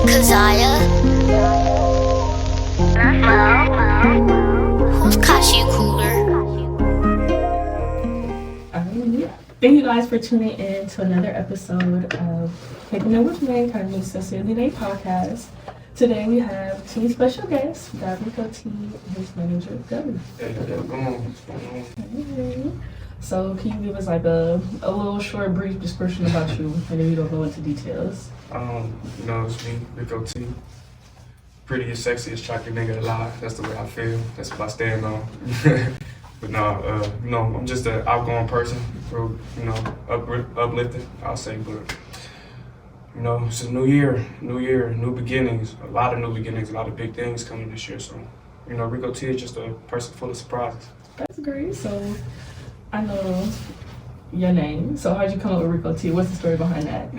Kazaya. Who's Kashi Cooler? Thank you guys for tuning in to another episode of Kickin with Me, currently Sincerely Day podcast. Today we have two special guests. We got Rico T and his manager, Gubby. Hey. So can you give us like a little short, brief description about you, and then we don't go into details? It's me, Rico T. Prettiest, sexiest, chocolate nigga alive. That's the way I feel. That's what I stand on. But I'm just an outgoing person, real, uplifting, I'll say. But, it's a new year, new beginnings, a lot of new beginnings, a lot of big things coming this year. So, Rico T is just a person full of surprises. That's great. So, I know your name. So, how'd you come up with Rico T? What's the story behind that?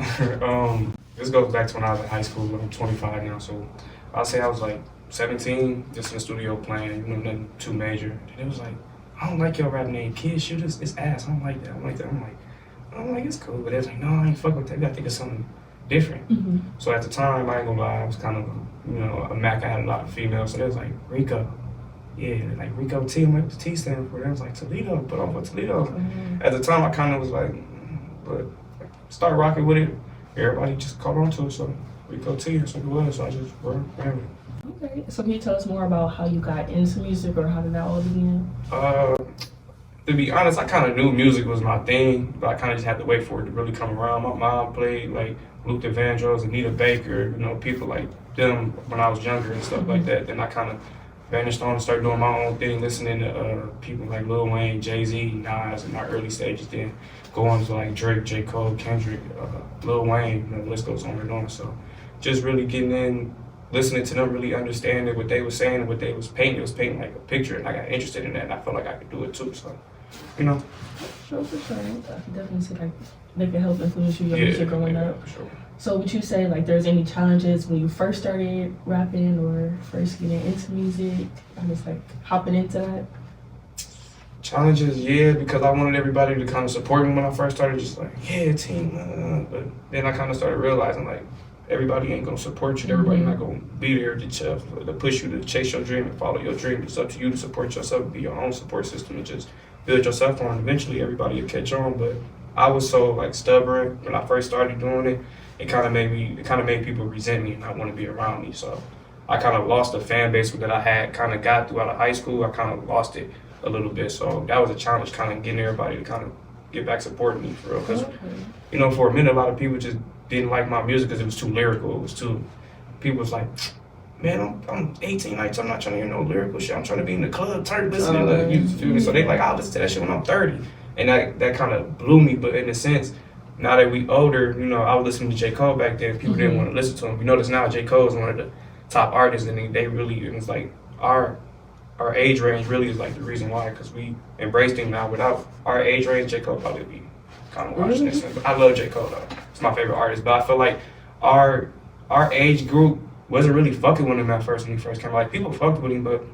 This goes back to when I was in high school. I'm 25 now, so I'll say I was like 17, just in the studio playing, nothing too major. And it was like, I don't like your rap name, Kid Shooters, it's ass. I don't like that. I'm like, it's cool. But it's like, no, I ain't fuck with that. You gotta think of something different. Mm-hmm. So at the time, I ain't gonna lie, I was kind of, a Mac. I had a lot of females. So they was like, Rico. Yeah, like Rico T. I'm like, what's T stand for? They was like, Toledo, put on for Toledo. Mm-hmm. At the time, I kind of was like, but start rocking with it. Everybody just caught on to it. So Rico T, that's what it was. So I just ran with it. Okay, so can you tell us more about how you got into music, or how did that all begin? To be honest, I kind of knew music was my thing, but I kind of just had to wait for it to really come around. My mom played like Luther Vandross, Anita Baker, people like them when I was younger and stuff like that. Then I kind of vanished on and started doing my own thing, listening to people like Lil Wayne, Jay-Z, Nas in our early stages. Then going to like Drake, J. Cole, Kendrick, Lil Wayne, the list goes on and on. So just really getting in, listening to them, really understanding what they were saying and what they was painting. It was painting like a picture, and I got interested in that, and I felt like I could do it too. So, Sure, for sure. I can definitely see like they can help influence you, your music growing up. For sure. So would you say like there's any challenges when you first started rapping or first getting into music? I was like hopping into that. Challenges, yeah, because I wanted everybody to kind of support me when I first started, just like, yeah, team. But then I kind of started realizing like, everybody ain't gonna support you. Everybody not gonna be there to push you to chase your dream and follow your dream. It's up to you to support yourself, be your own support system, and just build yourself on. Eventually, everybody will catch on. But I was so like stubborn when I first started doing it. It kind of made people resent me and not want to be around me. So I kind of lost the fan base that I had kind of got throughout high school. I kind of lost it a little bit. So that was a challenge, kind of getting everybody to kind of get back supporting me for real. Because for a minute, a lot of people just didn't like my music because it was too lyrical. It was too, people was like, man, I'm 18, 19, I'm not trying to hear no lyrical shit. I'm trying to be in the club, listening to you feel me? So they like, I'll listen to that shit when I'm 30. And that kind of blew me, but in a sense, now that we older, I was listening to J. Cole back then, people didn't want to listen to him. You notice now J. Cole is one of the top artists, and they really, it was like, our age range really is like the reason why, because we embraced him now. Without our age range, J. Cole probably be kind of watching this. I love J. Cole though. It's my favorite artist, but I feel like our age group wasn't really fucking with him at first when he first came. Like people fucked with him, but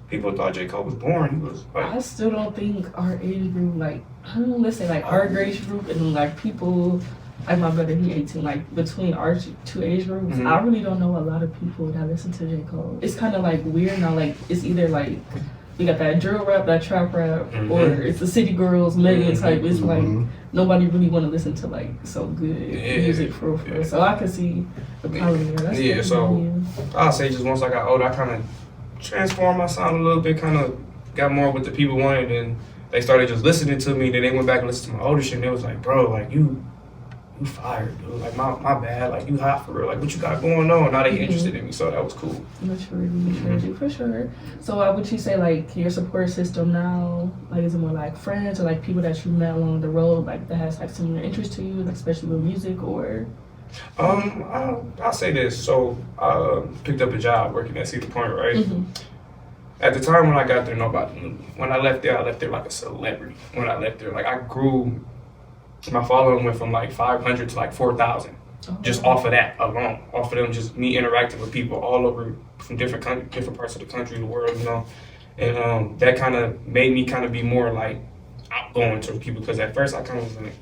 people thought J. Cole was boring. He was like, I still don't think our age group, like, let's say like our age group and like people, like my brother, he 18, like between our two age groups, I really don't know a lot of people that listen to J. Cole. It's kind of like weird now, like it's either like, we got that drill rap, that trap rap, or it's the city girls, Megan type. It's like nobody really want to listen to like so good music for real. So I can see the problem there. So I'll say just once I got older, I kind of transformed my sound a little bit, kind of got more what the people wanted, and they started just listening to me. Then they went back and listened to my older shit, and they was like, bro, like you fired, dude. Like my bad, like you hot for real. Like what you got going on? Now they interested in me, so that was cool. Maturity, for sure. So why would you say like your support system now, like is it more like friends or like people that you met along the road, like that has like similar interest to you, like especially with music or? I'll say this. So I picked up a job working at Cedar Point, right? At the time when I got there, nobody knew me. When I left there like a celebrity. When I left there, like I grew. My following went from like 500 to like 4,000, just off of that alone. Off of them, just me interacting with people all over from different parts of the country, the world, and that kind of made me kind of be more like outgoing to people. Because at first I kind of was like,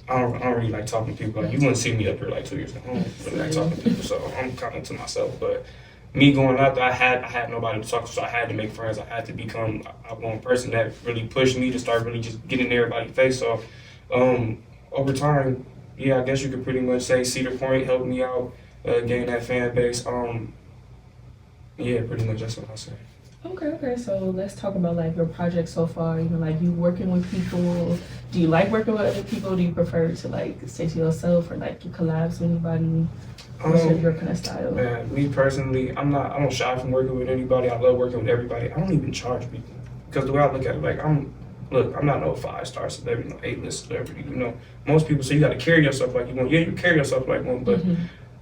I don't really like talking to people. Like, you wouldn't see me up here like 2 years ago. I don't really like talking to people, so I'm kind of to myself. But me going out there, I had nobody to talk to, so I had to make friends. I had to become a one person that really pushed me to start really just getting in everybody's face. So over time, yeah, I guess you could pretty much say Cedar Point helped me out, gain that fan base. Yeah, pretty much that's what I say. Okay. So let's talk about like your project so far. You know, like you working with people. Do you like working with other people? Do you prefer to like stay to yourself or like you collabs with anybody? What's your kind of style? Man, me personally, I don't shy from working with anybody. I love working with everybody. I don't even charge people because the way I look at it, like I'm not no 5-star celebrity, no A-list celebrity. You know, most people say you got to carry yourself like you want. Yeah, you carry yourself like one, but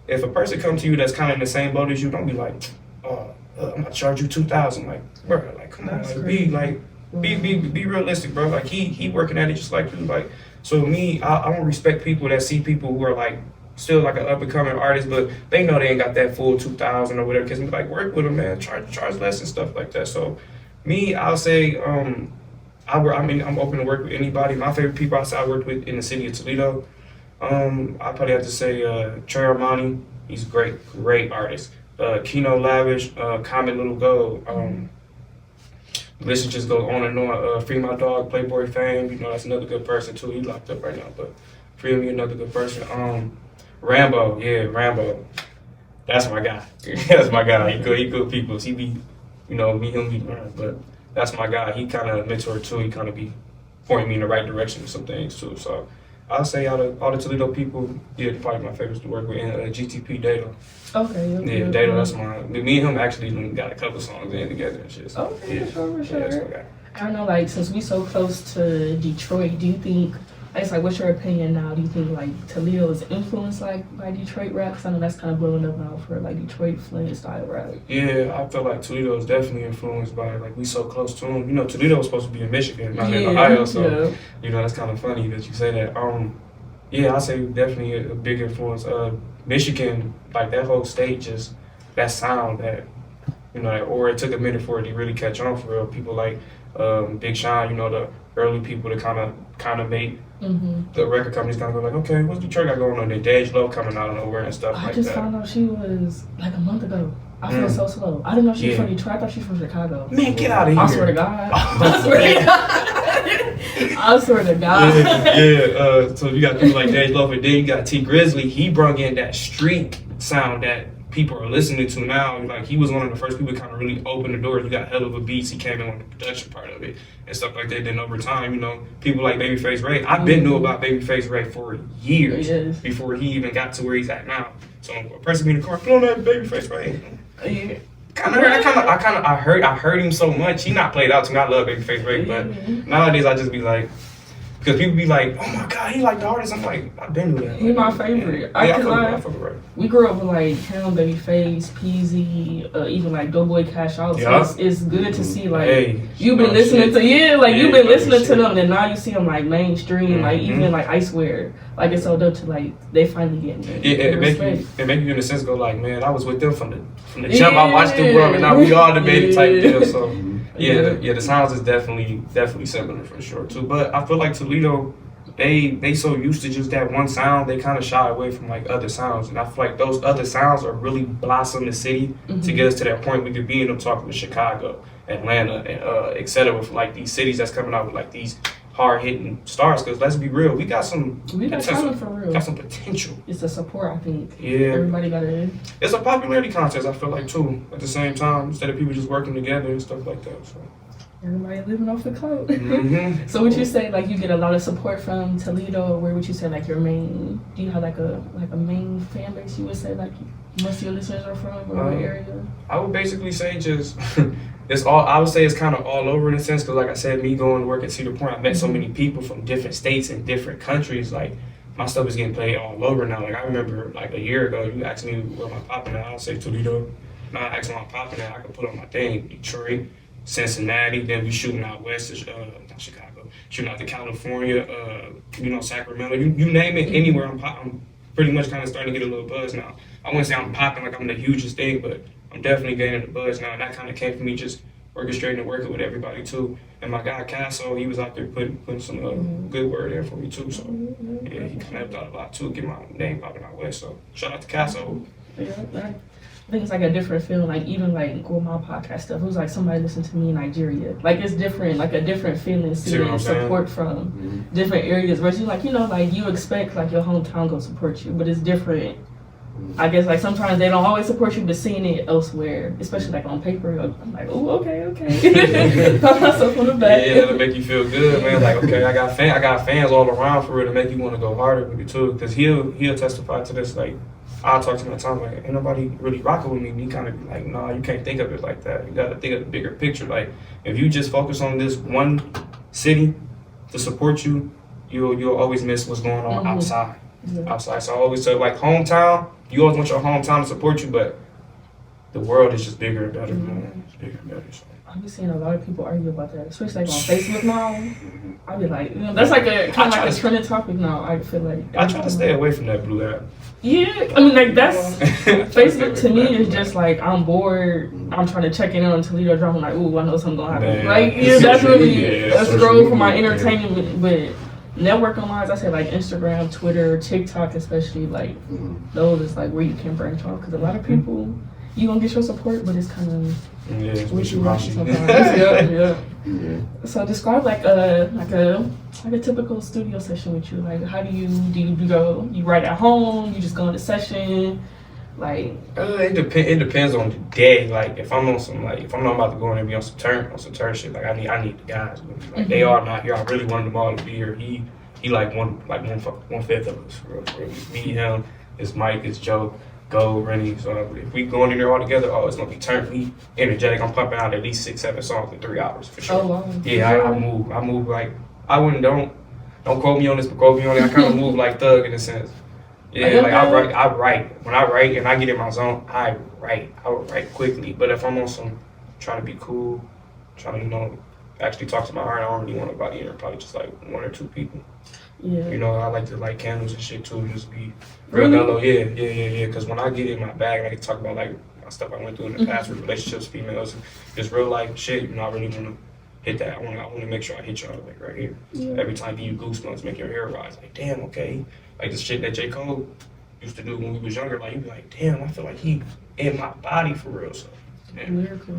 if a person comes to you that's kind of in the same boat as you, don't be like, I'm gonna charge you $2,000. Like, bro, like come on, like, be realistic, bro. Like he working at it just like you. Like, so me, I don't respect people that see people who are like still like an up and coming artist, but they know they ain't got that full 2,000 or whatever. Cause me like work with them, man. Charge less and stuff like that. So me, I'll say, I'm open to work with anybody. My favorite people I worked with in the city of Toledo. I probably have to say Trey Armani. He's a great artist. Kino Lavish, Comet Little Gold. The list just goes on and on. Free My Dog, Playboy Fame. You know, that's another good person too. He's locked up right now, but Free Me, another good person. Rambo. That's my guy. That's my guy. He good people. He be, you know, me, him, but that's my guy. He kind of mentor too. He kind of be pointing me in the right direction with some things too. So I'll say out of all the Toledo people, yeah, probably my favorites to work with. And GTP Dato. Okay. Yeah, Dato, that's my. Me and him actually got a couple songs in together and shit. So, okay, yeah. for sure. Yeah, that's my guy. I don't know, like since we so close to Detroit, do you think? I guess like, what's your opinion now? Do you think like Toledo is influenced like by Detroit rap? Cause I know that's kind of blowing up now for like Detroit Flint style rap. Yeah, I feel like Toledo is definitely influenced by like we so close to them. You know, Toledo was supposed to be in Michigan, not in Ohio, so you know that's kind of funny that you say that. Yeah, I say definitely a big influence. Michigan, like that whole state, just that sound that you know, or it took a minute for it to really catch on for real. People like Big Sean, you know, the early people that kind of made the record companies kind of go like, okay, what's Detroit got going on there? Dej Loaf coming out of nowhere and stuff like that. I just found out she was like a month ago. I feel so slow. I didn't know she was from Detroit. I thought she was from Chicago. Man, get out of here. I swear to God. I swear to God. I swear to God. So you got people like Dej Loaf, and then you got T Grizzly. He brought in that street sound that people are listening to now. Like he was one of the first people to kind of really open the doors. You got hell of a beats. He came in on the production part of it and stuff like that. Then over time, you know, people like Babyface Ray. I've been knew about Babyface Ray for years before he even got to where he's at now. So a person be in the car, put on that Babyface Ray. Yeah. I heard him so much. He not played out to me. I love Babyface Ray, but nowadays I just be like, because people be like, oh my God, he like the artist. I'm like, I've been with that. He's my favorite. I fuck with Ray. We grew up with like him, Babyface, Peasy, even like Doughboy Cash Out. So it's good to see like you've been listening to you've been listening to them, and now you see them like mainstream, like even like I Swear, like it's so dope to like they finally getting it. It make you in a sense go like, man, I was with them from the jump. I watched them grow up, and now we all the baby type deal. So the sounds is definitely similar for sure too. But I feel like Toledo, they so used to just that one sound, they kind of shy away from like other sounds, and I feel like those other sounds are really blossom the city to get us to that point we could be in them talking with Chicago, Atlanta, and etc. with like these cities that's coming out with like these hard hitting stars. Because let's be real, we got talent for real. Got some potential. It's the support, I think. Yeah, everybody got it. It's a popularity contest. I feel like too. At the same time, instead of people just working together and stuff like that. So. Everybody living off the clout. So would you say like you get a lot of support from Toledo, or where would you say like your main? Do you have like a main fan base? You would say like most of your listeners are from, or what area? I would basically say just it's all. I would say it's kind of all over in a sense, because like I said, me going to work at Cedar Point, I met so many people from different states and different countries. Like my stuff is getting played all over now. Like I remember like a year ago, you asked me where my popping at. I'll say Toledo. Now I asked where my popping at. I could put on my thing, Detroit, Cincinnati, then we shooting out west to not Chicago, shooting out to California, Sacramento, you name it, anywhere I'm pretty much kind of starting to get a little buzz now. I wouldn't say I'm popping like I'm the hugest thing, but I'm definitely gaining the buzz now, and that kind of came from me just orchestrating and working with everybody too. And my guy Casso, he was out there putting some good word in for me too. So yeah, he kind of helped out a lot too, get my name popping out west. So shout out to Casso. Yeah, I think it's like a different feeling. Like even like with my podcast stuff, it was like somebody listened to me in Nigeria. Like it's different, like a different feeling seeing support from different areas. Versus like like you expect like your hometown go support you, but it's different. I guess like sometimes they don't always support you, but seeing it elsewhere, especially like on paper, I'm like, oh, okay. Pat myself on the back. Yeah, it'll make you feel good, man. Like, okay, I got fans all around for real to make you want to go harder with it too. Cause he'll testify to this. Like, I'll talk to him at time like, ain't nobody really rocking with me. And he kind of be like, nah, you can't think of it like that. You gotta think of the bigger picture. Like, if you just focus on this one city to support you, you'll always miss what's going on outside. Yeah. Outside. So I always say like hometown. You always want your hometown to support you, but the world is just bigger and better, man. It's bigger and better. So. I've been seeing a lot of people argue about that, especially like on Facebook now. I be like, that's like a kind of like a trending topic now. I feel like I try to stay away from that blue app. Yeah, I mean like that's Facebook to me is just like I'm bored. I'm trying to check in on Toledo drama. I'm like, ooh, I know something's gonna happen. Man, like that's really a scroll for my entertainment, but. Networking wise, I say like Instagram, Twitter, TikTok, especially like those is like where you can branch off because a lot of people you gonna get your support, but it's kind of wishy-washy sometimes. yeah. So describe like a typical studio session with you. Like how do you go? You write at home? You just go into session? Like it depends on the day. Like if I'm on some if I'm not about to go in and be on some turn shit, like I need the guys with me. Like they are not here. I really wanted them all to be here. He like one fifth of us. For real. Me, him, it's Mike, it's Joe, Go, Rennie. So if we going in there all together, it's gonna be turned. We energetic. I'm pumping out at least 6-7 songs in 3 hours for sure. Oh wow. Yeah, I move like I wouldn't don't quote me on this, but quote me on it. I kind of move like Thug in a sense. Yeah, like I write. When I write and I get in my zone, I will write quickly. But if I'm on some trying to be cool, trying to, actually talk to my heart, I don't really want nobody in there, probably just like 1 or 2 people. Yeah. I like to light candles and shit too, just be real mellow. Yeah. Because when I get in my bag and I can talk about like my stuff I went through in the past with relationships, females, just real life shit, I really want to hit that. I want to make sure I hit y'all like right here. Yeah. Every time give you goosebumps, make your hair rise. Like, damn, okay. Like the shit that J. Cole used to do when we was younger, like you'd be like, damn, I feel like he in my body for real. So yeah. Lyrical.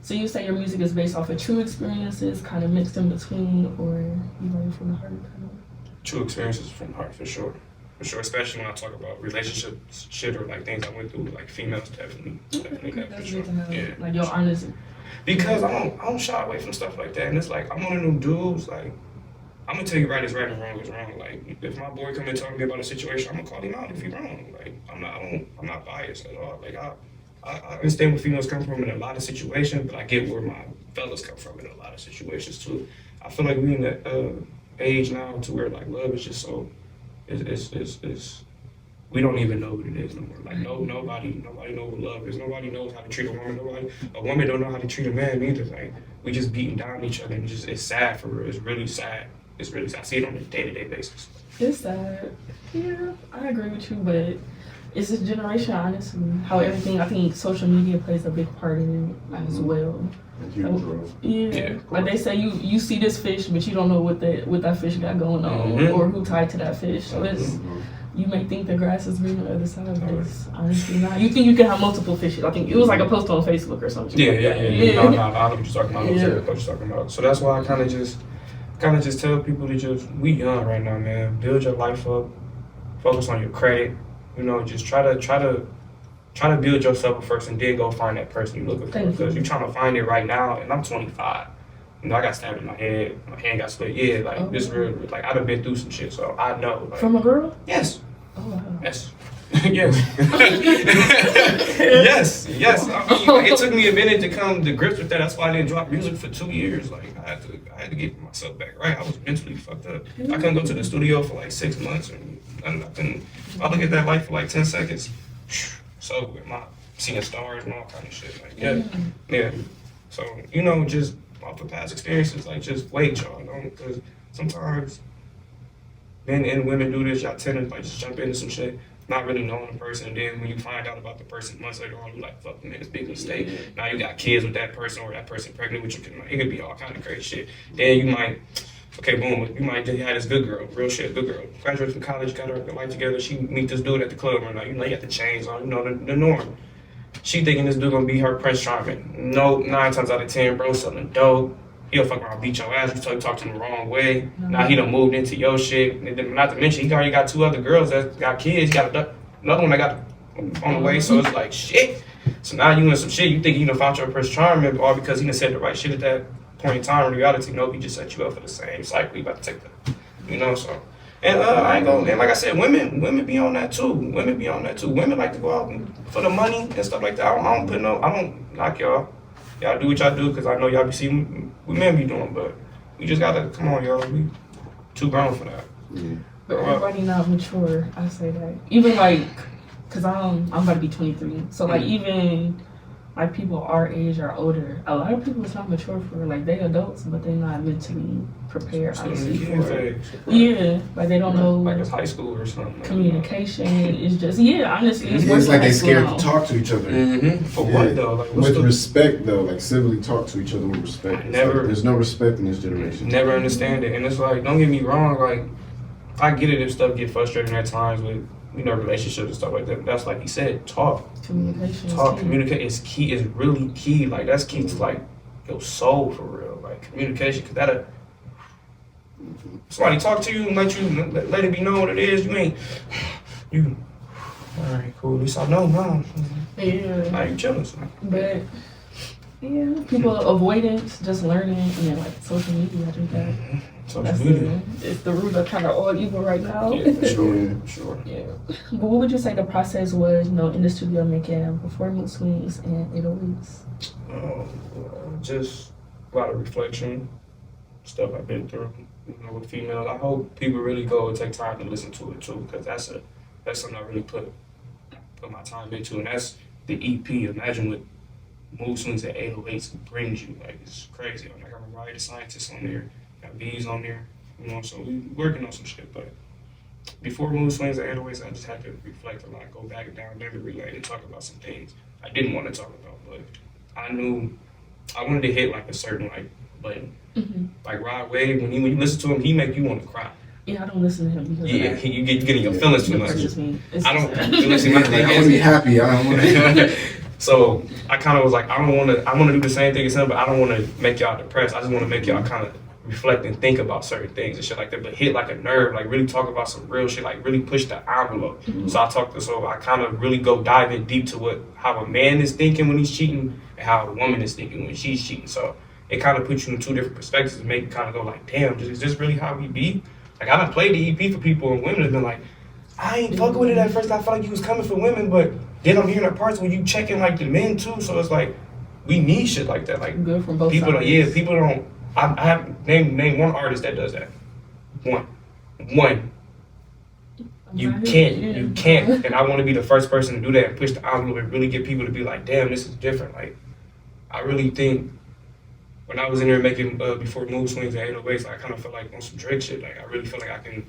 So you say your music is based off of true experiences, kind of mixed in between, or you write from the heart kind of? True experiences from the heart for sure. Especially when I talk about relationship shit or like things I went through with like females, definitely that for sure. Yeah. Like your honesty. Because I don't shy away from stuff like that, and it's like I'm one of them dudes like. I'm gonna tell you right is right and wrong is wrong. Like if my boy come and talk to me about a situation, I'm gonna call him out if he's wrong. Like I'm not biased at all. Like I understand where females come from in a lot of situations, but I get where my fellas come from in a lot of situations too. I feel like we in that age now to where like love is just so it's we don't even know what it is no more. Like nobody knows what love is. Nobody knows how to treat a woman. A woman don't know how to treat a man either. Like we just beating down each other and it's sad for real. It's really sad. It's really sad. I see it on a day-to-day basis. It's sad. Yeah, I agree with you, but it's a generation, honestly. How everything, I think social media plays a big part in it as well. Yeah. Like they say, you see this fish, but you don't know what that fish got going on or who tied to that fish. So it's you may think the grass is green on the other side, but it's honestly not. You think you can have multiple fishes. I think it was like a post on Facebook or something. Yeah. No, I know what you're talking about. I know what you're talking about. So that's why I kind of just tell people to we young right now, man. Build your life up. Focus on your credit. Just try to build yourself up first, and then go find that person you're looking for. Because you're trying to find it right now, and I'm 25. I got stabbed in my head. My hand got split. Yeah, like this real. Like I done been through some shit, so I know. Like, from a girl? Yes. Oh wow. Yes. yes. I mean, it took me a minute to come to grips with that. That's why I didn't drop music for 2 years. Like I had to get myself back right. I was mentally fucked up. I couldn't go to the studio for like 6 months, and I look at that life for like 10 seconds. So with my seeing stars and all kind of shit. Like yeah. So just off the past experiences, like just wait, y'all. Because sometimes men and women do this. Y'all tend to like just jump into some shit. not really knowing the person, and then when you find out about the person months later on, you're like, fuck, man, it's a big mistake. Now you got kids with that person, or that person pregnant with you. It could be all kind of crazy shit. Then you might, okay, boom, you might have this good girl, real shit, good girl. Graduated from college, got her life together. She meet this dude at the club, and like, you know, you got the chains on, you know, the norm. She thinking this dude gonna be her Prince Charming. No, 9 times out of 10, bro, selling dope. He'll fuck around, beat your ass. You talk to him the wrong way. Now he done moved into your shit. And then, not to mention, he already got 2 other girls that got kids. He got another one that got on the way. So it's like, shit. So now you in some shit. You think you done found your Prince Charming, all because he done said the right shit at that point in time. In reality, nope, he just set you up for the same cycle. You about to take the, you know, so. And I ain't gonna, and like I said, women be on that too. Women be on that too. Women like to go out for the money and stuff like that. I don't knock y'all. Y'all do what y'all do, because I know y'all be seeing what men be doing, but we just gotta, come on, y'all. We too grown for that. Yeah. But everybody not mature, I say that. Even like, because I'm about to be 23, so like even like people our age or older, a lot of people is not mature for, like, they adults, but they're not mentally prepared, honestly, for it. Yeah, like they don't know. Like it's high school or something. Communication is just, honestly, it's It's like they scared to talk to each other. For what though? Like, with respect though, like civilly talk to each other with respect. There's no respect in this generation. Never understand it, and it's like, don't get me wrong, like I get it if stuff get frustrating at times with, you know, relationships and stuff like that. That's like you said, talk. Communication. Communicate is key. Is really key. Like that's key to like your soul for real. Like communication, cause that'll somebody talk to you and let it be known what it is. You. All right, cool. At least I know, mom. Yeah. Now you chilling. So. But yeah, people avoidance, just learning, and then like social media. I think that. Social media. It's the root of kind of all evil right now. Yeah, for sure. Yeah. But what would you say the process was, in the studio making before mood swings and 808s? Just a lot of reflection, stuff I've been through, with females. I hope people really go and take time to listen to it too, because that's something I really put my time into, and that's the EP. Imagine what mood swings and 808s brings you. Like, it's crazy. I'm like, I'm a writer, scientist on there. Got bees on there, so we working on some shit. But before mood swings and 808s, I just had to reflect a lot, go back down memory lane and talk about some things I didn't want to talk about, but I knew I wanted to hit like a certain like button. Mm-hmm. Like Rod Wave, when you listen to him, he make you want to cry. Yeah, I don't listen to him because you get in your feelings too much. I don't listen. I want to be happy. I don't want to. So I kind of was like, I want to do the same thing as him, but I don't want to make y'all depressed. I just want to make y'all kind of reflect and think about certain things and shit like that, but hit like a nerve, like really talk about some real shit, like really push the envelope. Mm-hmm. So I kind of really go dive in deep to how a man is thinking when he's cheating and how a woman is thinking when she's cheating. So it kind of puts you in 2 different perspectives and make you kind of go like, damn, is this really how we be? Like, I done played the EP for people, and women have been like, I ain't fucking with it at first. I felt like you was coming for women, but then I'm hearing the parts where you checking like the men too. So it's like, we need shit like that. Like, good from both people sides. People don't. I have name one artist that does that. One. You can't. And I want to be the first person to do that and push the envelope and really get people to be like, damn, this is different. Like, I really think when I was in there making before mood swings and 808s, I kind of felt like on some Drake shit. Like, I really feel like I can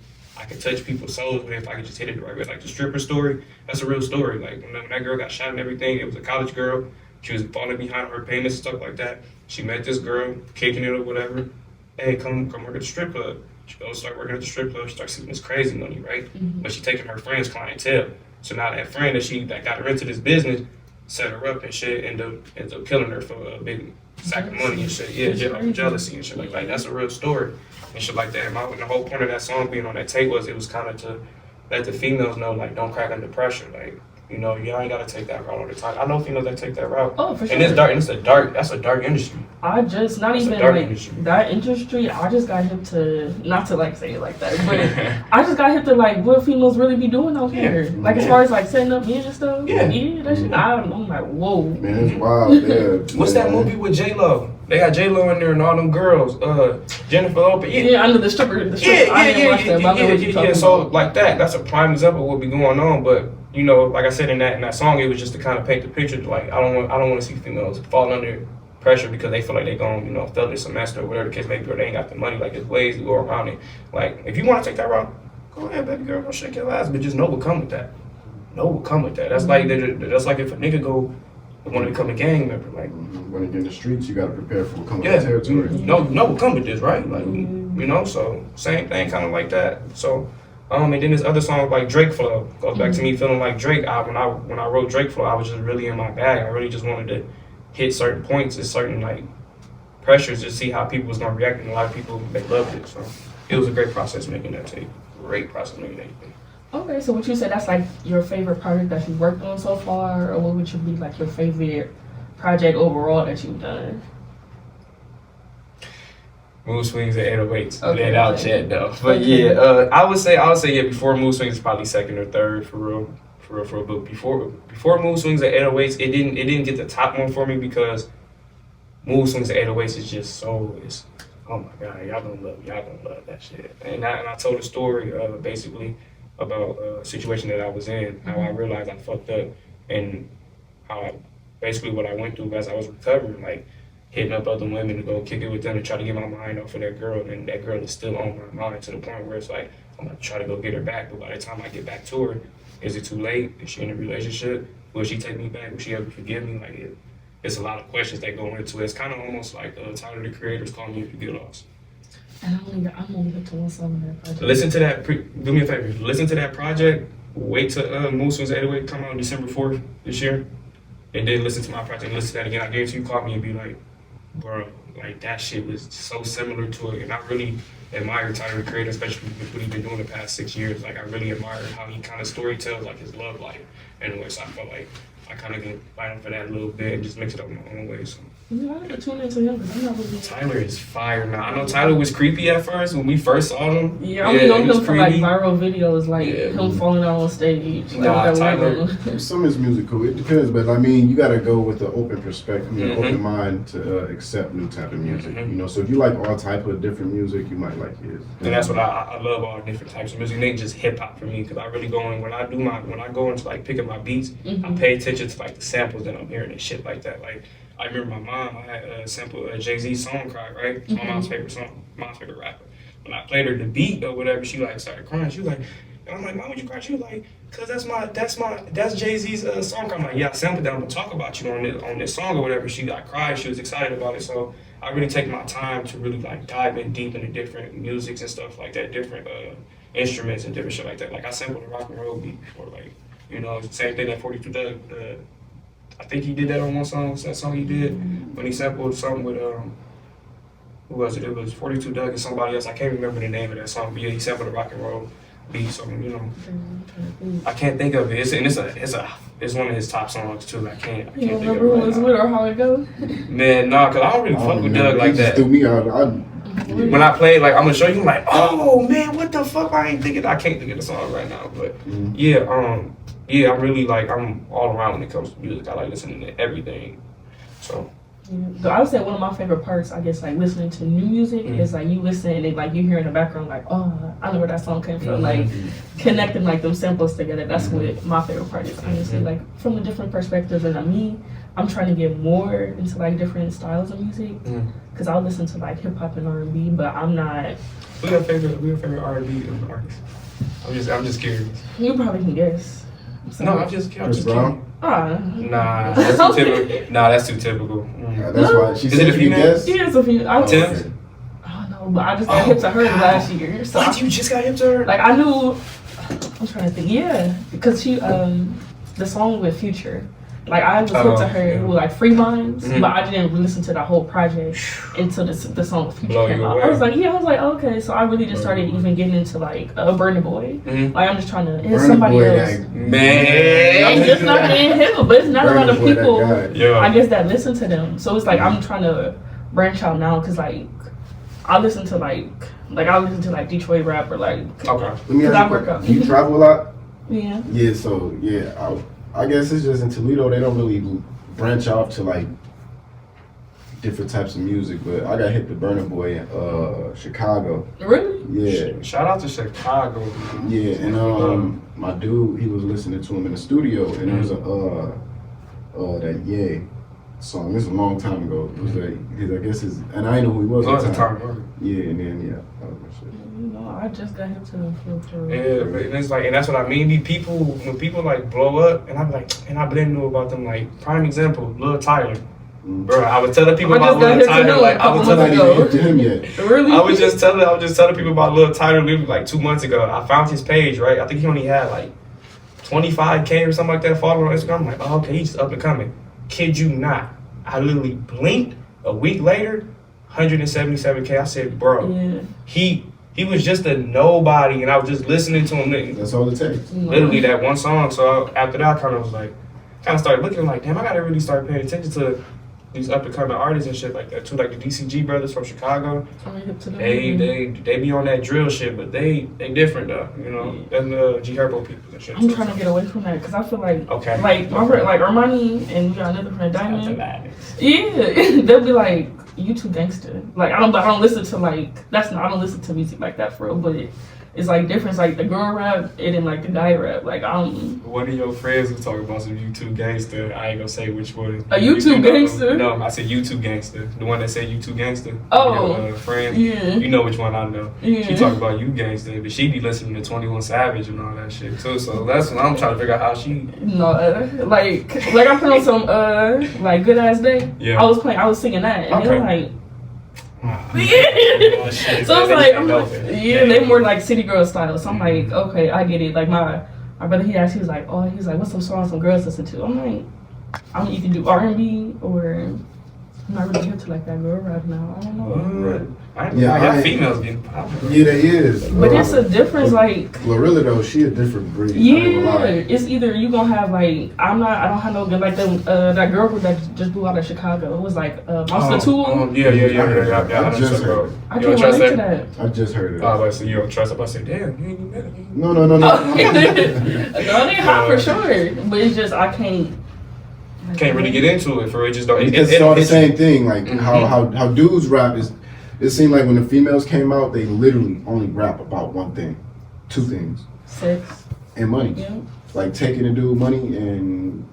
touch people's souls with it if I could just hit it the right way. Like the stripper story, that's a real story. Like when that girl got shot and everything, it was a college girl. She was falling behind her payments and stuff like that. She met this girl, kicking it or whatever. Hey, come work at the strip club. She goes start working at the strip club. She starts seeing this crazy money, right? Mm-hmm. But she taking her friend's clientele. So now that friend that got her into this business set her up and shit, ends up killing her for a big sack of money and shit. Yeah, jealousy and shit like that. That's a real story and shit like that. And the whole point of that song being on that tape was it was kind of to let the females know, like, don't crack under pressure. Like, you ain't gotta take that route all the time. I know females that take that route. Oh, for sure. And it's dark. That's a dark industry. I just that industry. I just got hip to, not to like say it like that, but I just got hip to like what females really be doing out here. Like as far as like setting up men and stuff. Yeah, that shit. I'm like, whoa. Man, it's wild. Yeah. What's that movie with J-Lo? They got J-Lo in there and all them girls. Jennifer Lopez. Yeah, under the stripper. Yeah. So like that's a prime example of what be going on. But like I said in that song, it was just to kind of paint the picture. Like I don't want to see females fall under pressure because they feel like they gonna fail their semester or whatever the case may be, or they ain't got the money. Like there's ways to go around it. Like if you want to take that route, go ahead, baby girl, don't shake your ass, but just know what come with that. know what come with that. That's like if a nigga go want to become a gang member, like when you get in the streets, you got to prepare for what comes yeah, with the territory. you know what come with this, right? Like you know, so same thing, kind of like that. So and then this other song like Drake Flow goes back to me feeling like Drake. When I wrote Drake Flow, I was just really in my bag. I really just wanted to hit certain points and certain like pressures to see how people was gonna react, and a lot of people they loved it. So it was a great process making that tape. Great process making that tape. Okay, so what you said, that's like your favorite project that you've worked on so far, or what would you be like your favorite project overall that you've done? Mood Swings and 808s. Okay, It ain't out yet though. But yeah, I would say yeah, before Mood Swings is probably second or third for real. But before Mood Swings and 808s, it didn't get the top one for me because Mood Swings and 808s is just it's oh my god, y'all gonna love that shit. And I told a story basically about a situation that I was in, how I realized I fucked up, and how basically what I went through as I was recovering, like hitting up other women to go kick it with them to try to get my mind off of that girl, and that girl is still on my mind to the point where it's like I'm gonna try to go get her back, but by the time I get back to her, is it too late? Is she in a relationship? Will she take me back? Will she ever forgive me? Like it's a lot of questions that go into it. It's kind of almost like Tyler the Creator's Call Me If You Get Lost. And I'm only hooked to one song in that project. Listen to that. Do me a favor. Listen to that project. Wait till Mood Swings 808 come out December 4th this year, and then listen to my project. Listen to that again. I guarantee you call me and be like, bro, like that shit was so similar to it, and I really admire Tyler the Creator, especially with what he's been doing the past 6 years. Like I really admire how he kind of story tells like his love life. Anyway, so I felt like I kind of get fighting for that a little bit and just mix it up in my own way. So. Yeah, I gotta tune into him because I'm not really. Tyler is fire now. I know Tyler was creepy at first when we first saw him. Yeah, I only know him from like viral videos, like him falling out on stage. Nah, Tyler. Some is musical. It depends, but I mean, you gotta go with an open perspective, open mind to accept new type of music. You know, so if you like all type of different music, you might like his. And that's what I love, all different types of music. It ain't just hip hop for me, because I really go in when I go into like picking my beats, I pay attention to like the samples that I'm hearing and shit like that. Like I remember my mom, I had a sample of Jay-Z's song Cry, right? It's my mom's favorite song, mom's favorite rapper. When I played her the beat or whatever, she like started crying. She was like, and I'm like, Mom, would you cry? She was like, cause that's Jay-Z's song Cry. I'm like, yeah, I sampled that. I'm gonna talk about you on this song or whatever. She like cried, she was excited about it. So I really take my time to really like dive in deep into different musics and stuff like that, different instruments and different shit like that. Like I sampled a rock and roll beat before, like, you know, same thing that 42 Doug, I think he did that on one song. What's that song he did? When he sampled something with, who was it? It was 42 Doug and somebody else. I can't remember the name of that song, but yeah, he sampled a rock and roll beat. So, you know, I can't think of it. It's one of his top songs too. I can't think of it. You remember who was with or how it go? Man, nah, cause I don't really fuck with Doug like that. Threw me out. When I played, like, I'm gonna show you, I'm like, oh man, what the fuck? I can't think of the song right now, but yeah, I'm really like, I'm all around when it comes to music. I like listening to everything. So. Yeah. I would say one of my favorite parts, I guess, like listening to new music is like you listen and like you hear in the background, like, oh, I know where that song came from. Like connecting like them samples together. That's what my favorite part is, honestly. Like from a different perspective. And I'm trying to get more into like different styles of music. Cause I'll listen to like hip hop and R&B, but I'm not. Who's your favorite R&B artist? I'm just curious. You probably can guess. No, I'm just kidding. Nah, that's too typical. Yeah, that's why she said if you guess. Yeah, it's a few. I don't know, but I just got hip to her last year. So what? You just got hip to her? Like I knew. I'm trying to think. Yeah, because she the song with Future. Like I was hip to her with like Free Minds, but I didn't listen to the whole project until the song with Future came out. I was like, okay. So I really just started even getting into like Burna Boy. Like I'm just trying to hit somebody else. Man, I'm just not being hip, but it's not a lot of people. I guess that listen to them. So it's like I'm trying to branch out now because like I listen to like Detroit rap or like. Okay. Let me ask you, you travel a lot? Yeah. Yeah. So yeah. I guess it's just in Toledo, they don't really branch off to like different types of music, but I got hit with Burna Boy in Chicago. Really? Yeah. Shout out to Chicago. Yeah, and my dude, he was listening to him in the studio, and there was that song. This is a long time ago. It was like, I guess and I didn't know who he was Lots at of the time. time. Yeah, and then that was my shit. You know, I just got him to for Yeah, but it's like, and that's what I mean. When people like blow up, and I'm like, and I didn't know about them. Like, prime example, Lil Tyler. Bro, I was telling people about Lil Tyler. Like, I was telling hit to him yet. Really? I was just telling people about Lil Tyler literally like 2 months ago. I found his page, right? I think he only had like 25K or something like that following on Instagram. I'm like, oh, okay, he's up and coming. Kid you not. I literally blinked a week later, 177K. I said, bro, he was just a nobody, and I was just listening to him. That's all it takes. Literally that one song. So after that, I kind of started looking like, damn, I gotta really start paying attention to these up and coming artists and shit like that too. Like the DCG brothers from Chicago, they be on that drill shit, but they different though, you know, than the G Herbo people and shit. I'm trying to get away from that because I feel like like my okay. friend, like Armani and we got another friend Diamond. Yeah, they'll be like, you too gangster. Like I don't listen to I don't listen to music like that for real, but it's like different. Like the girl rap, it and like the guy rap. Like One of your friends was talking about some YouTube gangster. I ain't gonna say which one. A YouTube gangster? No, I said YouTube gangster. The one that said YouTube gangster. Oh, your, friend. Yeah. You know which one I know. Yeah. She talking about you gangster, but she be listening to 21 Savage and all that shit too. So that's what I'm trying to figure out how she. No, like I put on some like Good Ass Day. Yeah. I was singing that, and they were like. Oh, shit. So it's like, I'm like, they more like city girl style. So I'm like, okay, I get it. Like my brother, he was like, what's some songs some girls listen to? I'm like, I don't either do R&B or I'm not really into like that girl rap now. I don't know. I got females getting popular. Yeah, they is. But it's a difference, like Glorilla though, she a different breed. Yeah, it's either you gonna have like I don't have no good like them that girl group that just blew out of Chicago. It was like Monster Tool. Yeah. I just heard it. I can't relate to that. I just heard it. Oh, so you don't trust it? I said, damn, you ain't even met me. No. No, they hot for sure, but it's just I can't. Can't really get into it for it. Just don't. It's all the same thing. Like how dudes rap is. It seemed like when the females came out, they literally only rap about one thing, two things: sex and money. Yeah. Like taking a dude money and.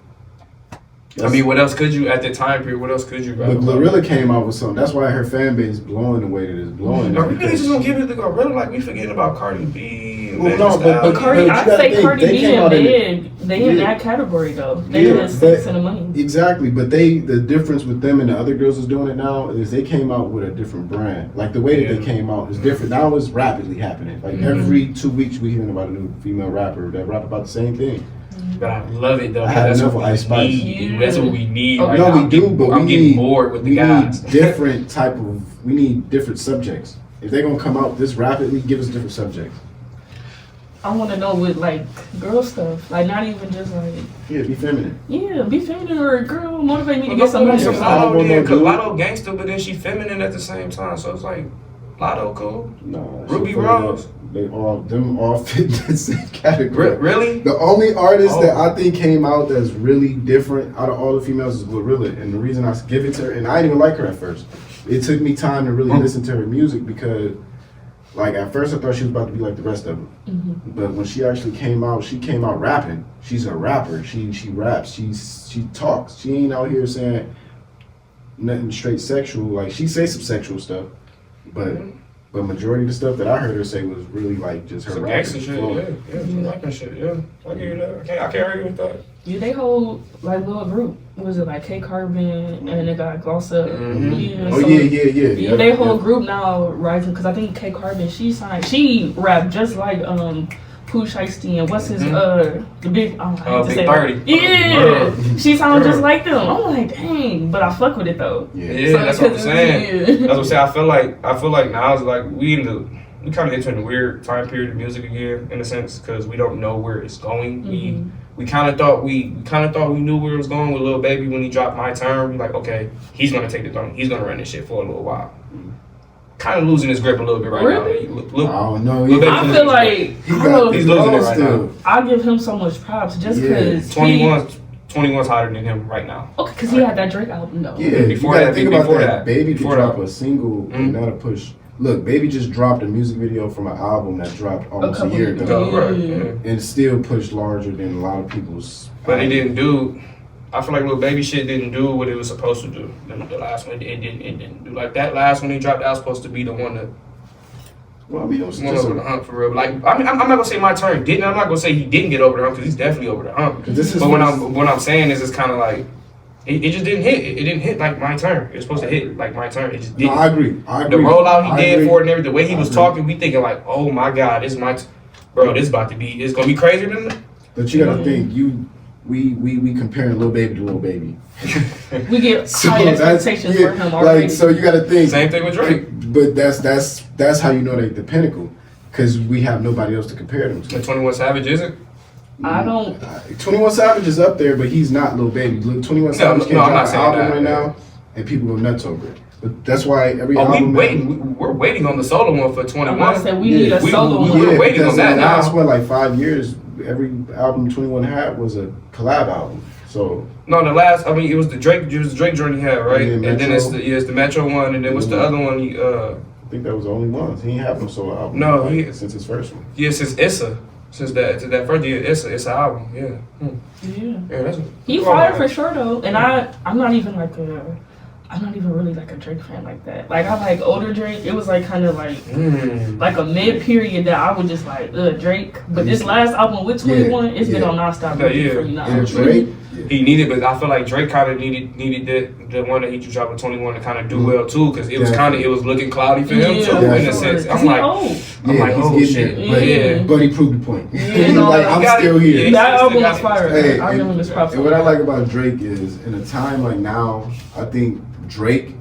I mean, what else could you at the time period? What else could you rap But about? Glorilla came out with something. That's why her fan base is blowing the way that it's blowing. Are we really just gonna give it to Glorilla? Like we forgetting about Cardi B? And Well, no, But Cardi, I I say Cardi B and Big, they in that category though. They in the sex and the money. Exactly, but the difference with them and the other girls is doing it now is they came out with a different brand. Like the way that they came out is different. Now it's rapidly happening. Like every 2 weeks we hearing about a new female rapper that rap about the same thing. But I love it though. I had That's enough what of Ice we Spice. need. That's what we need. Oh, right no, now. we do, but I'm we getting need, bored with the we guys. need different type of. We need different subjects. If they're gonna come out this rapidly, give us different subjects. I want to know with like girl stuff, like not even just like Be feminine. be feminine or a girl motivate me to get some money. Some or something. Lotto, because Lotto gangster, but then she feminine at the same time. So it's like Lotto cool. No, Ruby Rose. They all fit the same category. Really? The only artist that I think came out that's really different out of all the females is Glorilla, and the reason I give it to her, and I didn't even like her at first. It took me time to really listen to her music because, like, at first I thought she was about to be like the rest of them, but when she actually came out rapping. She's a rapper. She raps. She talks. She ain't out here saying nothing straight sexual. Like she say some sexual stuff, but. But majority of the stuff that I heard her say was really like just her Some rapping. gangster shit, some rapping shit, I can hear that. I can't argue with that. Yeah, they hold like little group. What was it like K Carbon and they got Gloss Up? Yeah, Oh so, yeah. They whole group now rising because I think K Carbon she rapped just like Pooh Shiesty and what's his the big Big 30. Yeah, she sounds just like them. I'm like dang, but I fuck with it though. Yeah, so, that's what I'm saying. Yeah. That's what I'm saying. I feel like now it's like we kind of entering a weird time period of music again in a sense because we don't know where it's going. We kind of thought we knew where it was going with Lil Baby when he dropped My Turn. We like okay, he's gonna take the throne. He's gonna run this shit for a little while. Kind of losing his grip a little bit right now. I don't know. I feel like he's losing it right now. I give him so much props just because 21's hotter than him right now. Okay, because he had that Drake album though. Yeah, before that, Baby before could drop a single and that'll push. Look, Baby just dropped a music video from an album that dropped almost a year ago, right? and still pushed larger than a lot of people's. But he didn't do. I feel like Lil Baby shit didn't do what it was supposed to do. The last one, it didn't do. Like that last one he dropped, that was supposed to be the one that Well, I mean, it was went just over the hump for real. Like, I mean, I'm not gonna say my turn didn't. I'm not gonna say he didn't get over the hump because he's definitely over the hump. But what I'm saying is, it's kind of like it just didn't hit. It didn't hit like my turn. It was supposed to hit like my turn. It just didn't. No, I agree. The rollout he did for it and everything, the way he was talking, we thinking like, oh my god, this is my bro. This about to be. It's gonna be crazier than that. But you gotta think we comparing Lil Baby to Lil Baby. We get high expectations for him already. Like, so you gotta think. Same thing with Drake. But that's how you know they the pinnacle, because we have nobody else to compare them to. And 21 Savage is it? I don't. 21 Savage is up there, but he's not Lil Baby. 21 Savage can't drop an album right now, and people go nuts over it. But that's why every album. We're waiting on the solo one for 21. I said we need a solo one. We're waiting on that in the now. last, what, like 5 years, every album 21 had was a collab album. So No, the last. I mean, it was the Drake journey he had, right? And And then it's the Metro one, and then what's the other one? I think that was the only one. He ain't have no solo album. No, since his first one. Yeah, since Issa. Since that first year, Issa album, yeah. Yeah. Yeah, that's He fired for sure though, and I'm not even really like a Drake fan like that. Like I like older Drake. It was like kind of like a mid period that I would just like Drake. But this last album with 21, it's been on nonstop for me now. And Drake, he needed, but I feel like Drake kind of needed the one that he dropped with 21 to kind of do well too, because it was looking cloudy for him too, in a sense. I'm like, oh shit, but he proved the point. Yeah, like I'm still here. That album was fire. Hey, I give him his props. And what I like about Drake is, in a time like now, I think Drake,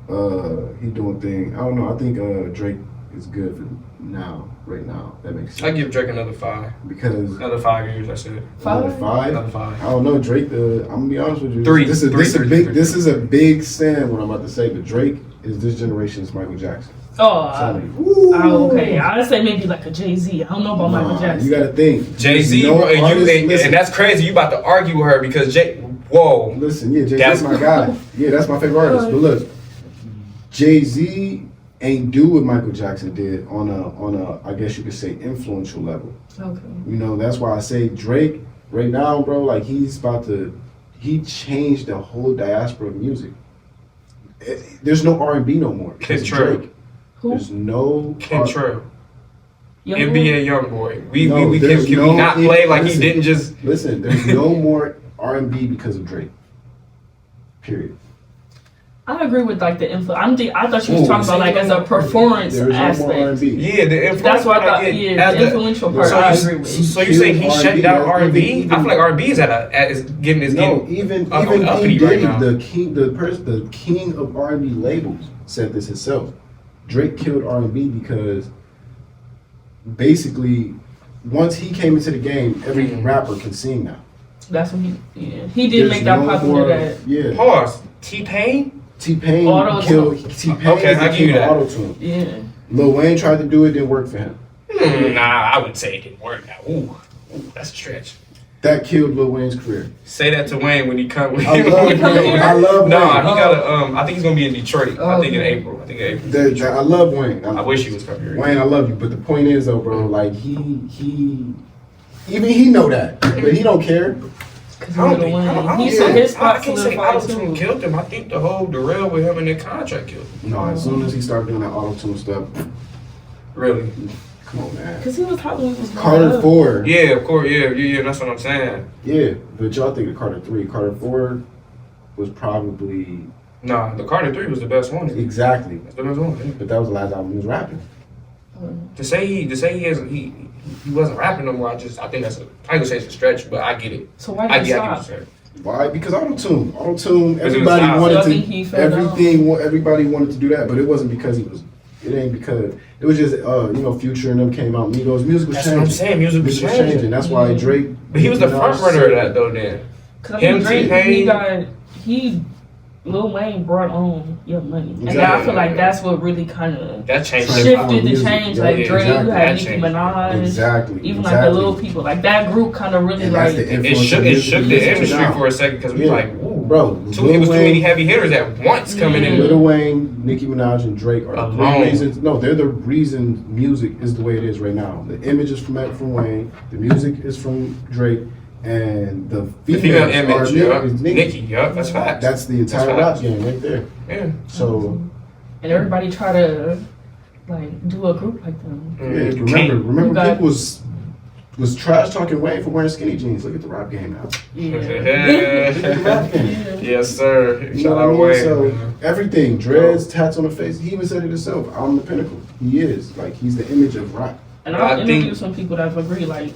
he doing thing. I don't know. I think Drake is good for now, right now. That makes sense. I give Drake another 5. Because another 5 years. That's it. Another 5. Another 5. I don't know, Drake. I'm gonna be honest with you. 3. This is a big sin. What I'm about to say, but Drake is this generation's Michael Jackson. Okay. I'd say maybe like a Jay-Z. I don't know about Michael Jackson. You gotta think. Jay-Z, and that's crazy. You about to argue with her because whoa. Listen, Jay-Z's my guy. Yeah, that's my favorite artist. But look, Jay-Z ain't do what Michael Jackson did on a I guess you could say influential level. Okay. You know, that's why I say Drake right now, bro, like he changed the whole diaspora of music. There's no R&B no more. Drake. Who? There's no Kentrell. Young NBA Youngboy. We can we not play like he didn't just listen. There's no more R&B because of Drake. Period. I agree with like the influence. I thought she was talking about like as a performance aspect. No more R&B. Yeah, the influence. That's what I thought. The influential part. I agree with. So you say he shut down R&B? I feel like R&B is getting even up King right Diddy, now. the king of R&B labels, said this himself. Drake killed R&B because basically once he came into the game, every rapper can sing now. That's what he did make that popular. Pause. T-Pain killed T-Pain. Okay, I give you that. Auto-tune. Yeah. Lil Wayne tried to do it, didn't work for him. Nah, I would say it didn't work now. Ooh, that's a stretch. That killed Lil Wayne's career. Say that to Wayne when he comes. I love Wayne. Nah, he got I think he's gonna be in Detroit. I think in April. I love Wayne. I wish he was coming here. Wayne, I love you, but the point is though, bro, like he even he know that, but he don't care. He said his spot I can't say auto-tune killed him. I think the whole derail with him and that contract killed him. No, as soon as he started doing that auto-tune stuff. Really? Come on, man. Because he was hot when he was Carter 4. Yeah, of course. Yeah. That's what I'm saying. Yeah, but y'all think of Carter 3. Carter 4 was probably... Nah, the Carter 3 was the best one. Exactly. That's the best one. Yeah. But that was the last album he was rapping. To say he wasn't rapping no more, I think I ain't gonna say it's a stretch, but I get it. So why did he stop? Why? Because auto-tune. Everybody wanted to. Everybody wanted to do that, but it wasn't because he was. It ain't because it was just Future and them came out. Migos music was changing. That's what I'm saying. Music was changing. That's why Drake. But he was the front runner of that though. Then. Because Drake, Lil Wayne brought on Young Money, and I feel like that's what really kind of shifted the change. Like Drake, you had Nicki Minaj, even like the little people, like that group kind of really like it shook the industry for a second because we was like, ooh, bro, it was too many heavy hitters at once coming in. Lil Wayne, Nicki Minaj, and Drake are the reasons. No, they're the reason music is the way it is right now. The image is from Wayne, the music is from Drake, and the female females image, are Nikki, that's facts. That's the entire rap game right there. Yeah. So, and everybody try to like do a group like them. yeah, remember people was trash talking Wayne for wearing skinny jeans. Look at the rap game now. Yeah. Look at the rap game. Yes, sir. You know what I mean? So everything, dreads, tats on the face. He even said it himself. I'm the pinnacle. He is like he's the image of rap. And I've interviewed some people that agree. Like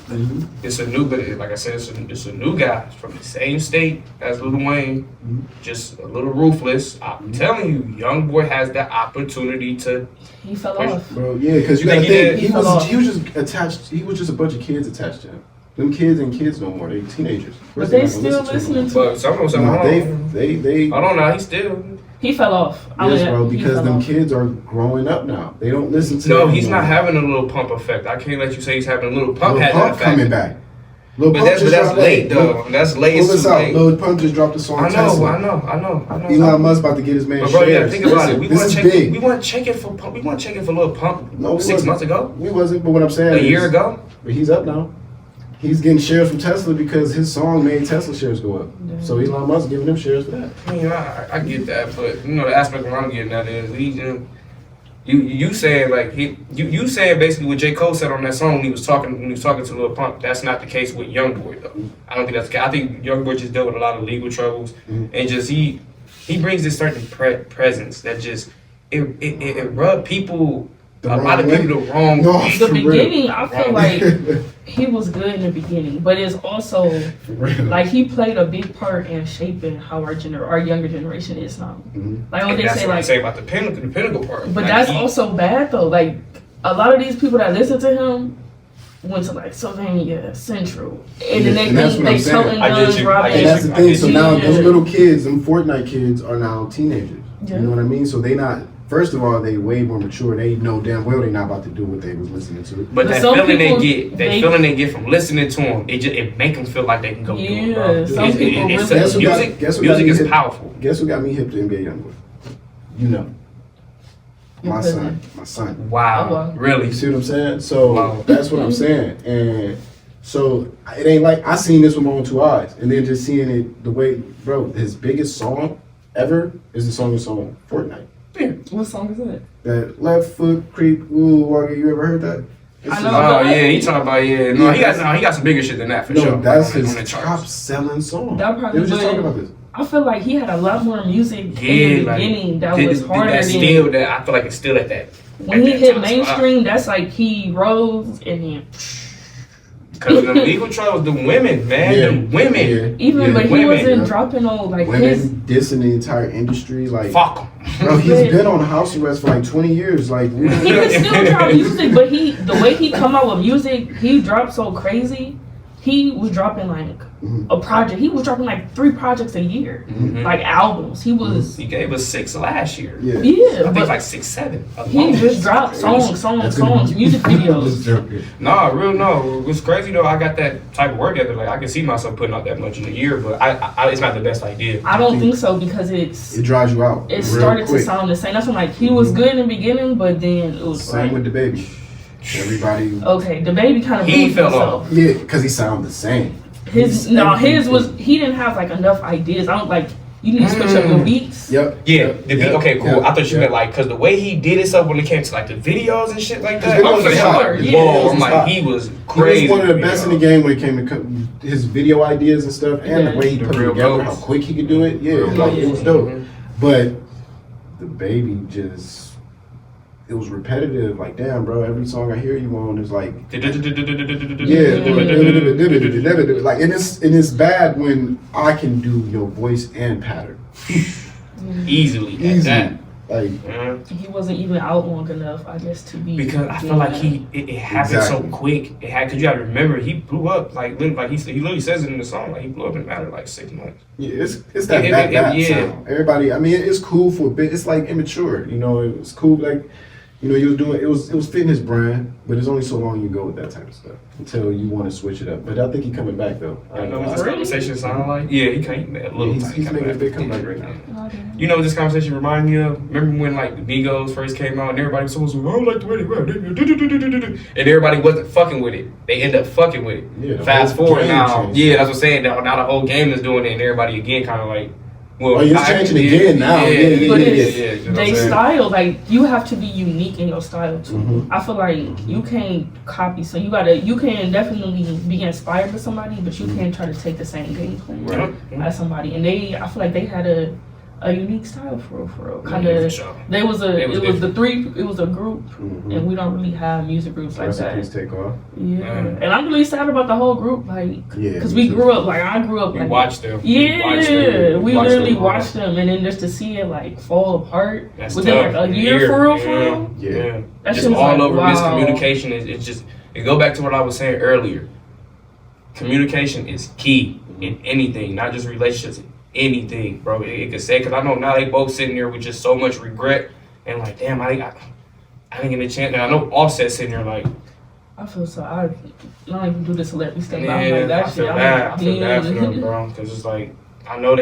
it's a new, but like I said, it's a new guy from the same state as Lil Wayne, just a little ruthless. I'm telling you, young boy has that opportunity to. He fell off, bro. Yeah, because you gotta think he was just attached. He was just a bunch of kids attached to him. Them kids ain't kids no more. They teenagers. But they still listening to. But some of them, they. I don't know. He still. He fell off. Yes, bro, because them kids are growing up now. They don't listen to. No, he's not having a little pump effect. I can't let you say he's having a little pump. Lil Pump coming back. But that's late though. That's late. It's too late. Lil Pump just dropped a song. I know. Elon Musk about to get his man. But bro, you gotta think about it. We weren't checking for Lil Pump 6 months ago. We wasn't. But what I'm saying, a year ago. But he's up now. He's getting shares from Tesla because his song made Tesla shares go up. Yeah. So Elon Musk giving him shares for that. I mean, I get that, but you know the aspect where I'm getting at is you saying like you saying basically what J. Cole said on that song when he was talking to Lil Pump. That's not the case with YoungBoy though. I don't think that's the case. I think YoungBoy just dealt with a lot of legal troubles and just he brings this certain presence that just it rubbed people. A lot of people the wrong. No, the beginning, I feel like he was good in the beginning, but it's also like he played a big part in shaping how our younger generation is now. Like when they that's say what like I say about the pinnacle part. But like that's also bad though. Like a lot of these people that listen to him went to like Sylvania Central, and then they toting guns, robbing. And that's the thing. So now those little kids, them Fortnite kids, are now teenagers. You know what I mean? So they not. First of all, they way more mature. They know damn well they're not about to do what they was listening to. But that feeling they get from listening to them, it make them feel like they can go do it, bro. Some people music is powerful. Guess who got me hip to NBA YoungBoy? You know. My son. Wow. Really? You see what I'm saying? So that's what I'm saying. And so it ain't like I seen this with my own 2 eyes. And then just seeing it the way, bro, his biggest song ever is the song that's on Fortnite. Yeah. What song is that? That left foot creep woo walker. You ever heard that? I know. He talking about No, he got some bigger shit than that for sure. That's his top selling song. That probably. They were just talking about this. I feel like he had a lot more music in the beginning that was harder than. Still that I feel like it's still at that. When he hit mainstream, that's like he rose and then. Because the legal troubles, the women, man, the women. But he wasn't dropping on like women dissing the entire industry, like fuck him. Bro, he's been on house arrest for like 20 years. Like he can still drop music, but the way he come out with music, he dropped so crazy. He was dropping like a project. He was dropping like 3 projects a year, like albums. He was. He gave us 6 last year. Yeah, I think like 6, 7. He just dropped songs, music videos. No, real no. It's crazy though. I got that type of work ethic. Like I can see myself putting out that much in a year, but I it's not the best idea. I don't think so because it drives you out. It started to sound the same. That's when like he was good in the beginning, but then it was same with the baby. Everybody. Okay, the baby kind of he fell off. Yeah, because he sounded the same. His was he didn't have like enough ideas. I don't like you need to switch up your beats. The beat. Okay, cool. I thought you meant like because the way he did it stuff when it came to like the videos and shit like that. I'm like he was crazy. He was one of the best in the game when it came to his video ideas and stuff, and the way he put it together, how quick he could do it. Yeah, like it was dope. But the baby just. It was repetitive, like damn, bro. Every song I hear you on is like, like, and it's bad when I can do your voice and pattern easily. Like he wasn't even out long enough, I guess, to be. Because I feel like it happened so quick. It had because you got to remember he blew up like he literally says it in the song like he blew up in a matter of like 6 months. Yeah, it's that sound. Everybody, I mean, it's cool for a bit. It's like immature, you know. It's cool like. you know, you was doing it was fitting his brand, but it's only so long you go with that type of stuff until you want to switch it up. But I think he's coming back though. I know what this conversation sound like. Yeah, he can't. He's making a big comeback right now. You know what this conversation remind me of? Remember when like the Migos first came out and everybody was like, I don't like the way they rap. And everybody wasn't fucking with it. They end up fucking with it. Yeah, Fast forward now. changed. Yeah, that's what I'm saying. Now the whole game is doing it and everybody again kind of like, well, it's changing again now. But You know what I'm they saying? style, like you have to be unique in your style too. Mhm. I feel like you can't copy, so you can definitely be inspired by somebody, but you can't try to take the same game plan Right. as somebody. And I feel like they had a unique style for real. Kind Yeah, of, for sure. it was a group, Mhm. and we don't really have music groups like that. Recipes take off. Yeah, Mm. and I'm really sad about the whole group, like, Yeah, because me we too. grew up, like, I grew up, We like, watched them. yeah, we watched literally them. watched them, and then just to see it like fall apart That's within tough. like a year for real. Yeah. That Just shit was all like, over wow. miscommunication. It's just, it go back to what I was saying earlier. Communication is key in anything, not just relationships, anything, bro. It could say, because I know now they both sitting there with just so much regret and like, damn, I didn't get a chance. And I know Offset sitting there like, I feel so. I don't even do this to let me step out. yeah, I'm like that I shit. feel I'm bad. like, I feel bad for them, yeah. bro. Because it's like, I know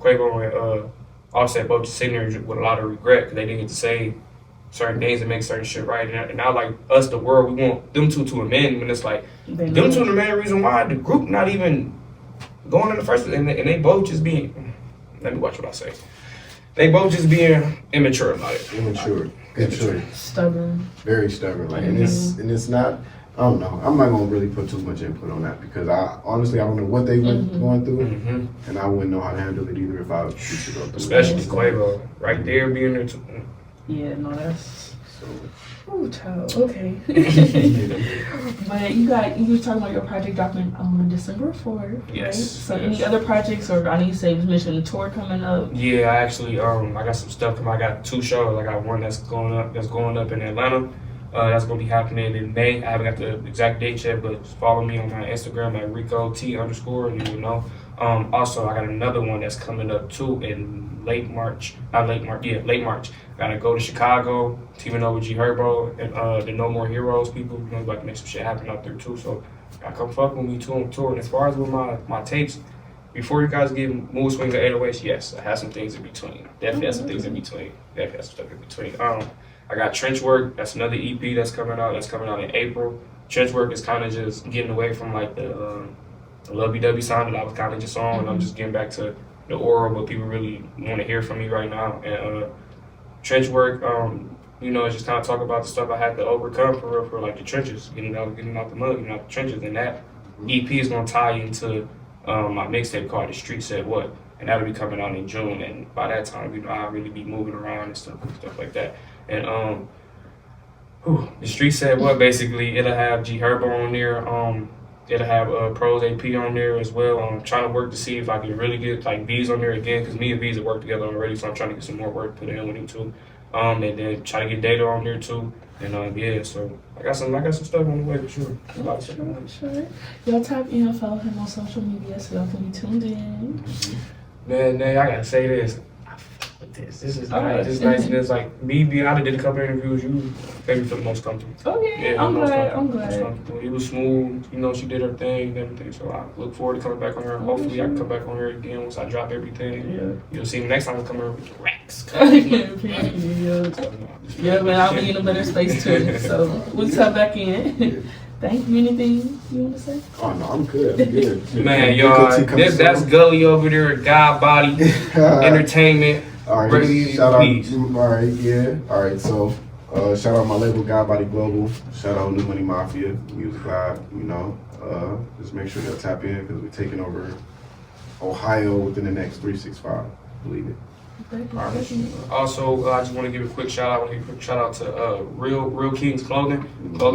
Quavo and Offset both just sitting there with a lot of regret because they didn't get to say certain things and make certain shit right. And now, like, us, the world, we want them two to amend when it's like, They them know. two the main reason why the group not even going in the first place. And they both just being, let me watch what I say. They both just being immature about it. Immature. Stubborn. Very stubborn. Like, and it's not. I don't know. I'm not gonna really put too much input on that because I don't know what they went going through, Mm-hmm. and I wouldn't know how to handle it either if I used to go through Especially it. Quavo, right there being there too. Yeah, no, that's. So, Oh, child. Okay. But you were talking about your project dropping on December 4th. Yes, Right? So yes. any other projects, or I know you mentioned the tour coming up. Yeah, I actually I got some stuff coming. I got 2 shows. I got one that's going up in Atlanta. That's gonna be happening in May. I haven't got the exact date yet, but just follow me on my Instagram at Rico T _ and you will know. Also, I got another one that's coming up too in late March. Late March. Gotta go to Chicago, teaming up with G Herbo and the No More Heroes people. You know, about to make some shit happen out there too. So, I come fuck with me too on tour. And as far as with my tapes, before you guys get Mood Swings or 808s, yes, I have some things in between. Definitely have some things in between. Definitely have some stuff in between. I got Trench Work. That's another EP that's coming out. That's coming out in April. Trench Work is kind of just getting away from like the lovey-dovey sound that I was kind of just on. And I'm just getting back to the oral, what people really want to hear from me right now. And Trench Work, you know, it's just kind of talk about the stuff I had to overcome for like the trenches, getting out the mud, getting out the trenches. And that EP is gonna tie into my mixtape called The Street Said What, and that'll be coming out in June. And by that time, you know, I'll really be moving around and stuff like that. And The Street Said What, basically, it'll have G Herbo on there. It'll have Pros AP on there as well. I'm trying to work to see if I can really get like V's on there again, because me and V's have worked together already, so I'm trying to get some more work put in with him too. And then try to get Data on there too. And yeah, so I got some stuff on the way for sure. A lot of stuff on the way. Sure. Y'all tap in, follow him on social media so y'all can be tuned in. Man, I gotta say this. I fuck with this. This is nice. This is nice. And it's like me being out, I did a couple of interviews. You made me feel the most comfortable. Okay, Yeah, I'm most glad. comfortable. It was smooth. You know, she did her thing and everything. So I look forward to coming back on her. Hopefully, I can come back on her again once I drop everything. Yeah. You'll see me next time I come here with the racks. Yeah, man, I'll be in a better space too. So we'll tap back in. Thank you. Anything you want to say? oh no, I'm good. I'm good. Man, Rico y'all, T coming that's soon. Gully over there at God Body Entertainment. All right, Radio shout out. Peace. All right, yeah. All right, so shout out my label, God Body Global. Shout out New Money Mafia, Music Live. You know, just make sure y'all tap in because we're taking over Ohio within the next 365. Believe it. Also, I just want to give a quick shout out. I want to give a quick shout out to Real King's clothing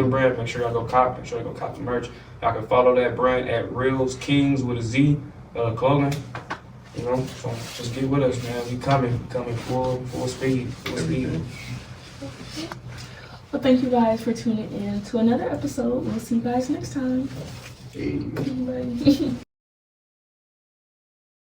brand. Make sure y'all go cop. Make sure y'all go cop the merch. Y'all can follow that brand at Real Kings with a Z clothing. You know, so just get with us, man. We coming full speed. Well, thank you guys for tuning in to another episode. We'll see you guys next time. Hey. Bye.